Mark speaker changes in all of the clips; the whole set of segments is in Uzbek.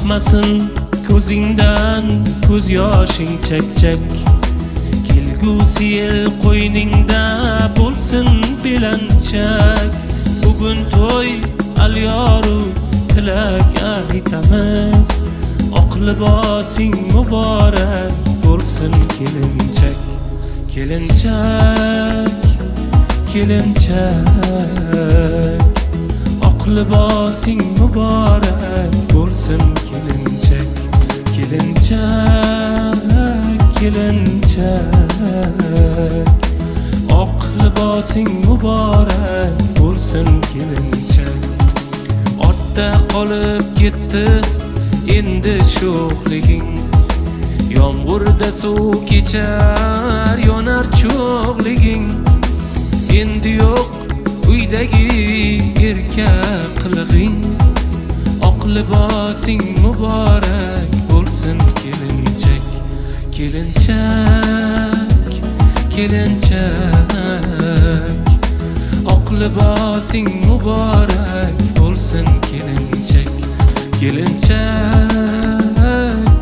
Speaker 1: oqmasin ko'zingdan ko'z yoshing chakchak. Kelgusi yil qo'yningda bo'lsin belanchak. Bugun to'y alyoru tilak aytamiz. Oq libosing muborak bo'lsin kelinchak. Kelinchak, kelinchak, oq libosing muborak bo'lsin kelinchak. Kelinchak, kelinchak, oq libosing muborak bo'lsin kelinchak. Ortda qolib ketdi endi sho'xliging. Yomg'irda suv kechar yonar cho'g'liging. Endi yo'q uydagi erkak qilig'ing. Oq libosing muborak bo'lsin kelinchak. Kelinchak, kelinchak, oq libosing muborak bo'lsin kelinchak. Kelinchak,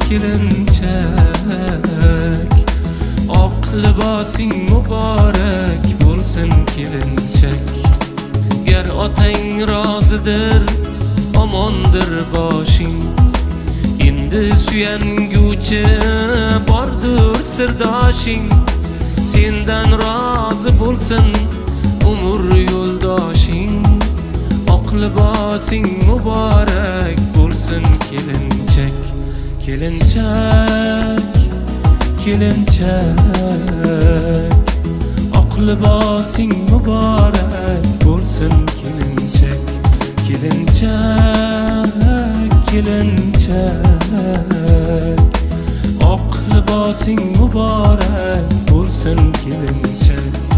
Speaker 1: kelinchak, oq libosing muborak bo'lsin kelinchak. Gar otang rozidir, omondir boshing. Endi suyanguvchi bordur sirdoshing. Sendan rozi bo'lsin umr yo'ldoshing. Oq libosing muborak bo'lsin kelinchak. Kelinchak, kelinchak, oq libosing muborak bo'lsin kelinchak. Kelinchak, kelinchak, oq libosing muborak bo'lsin kelinchak.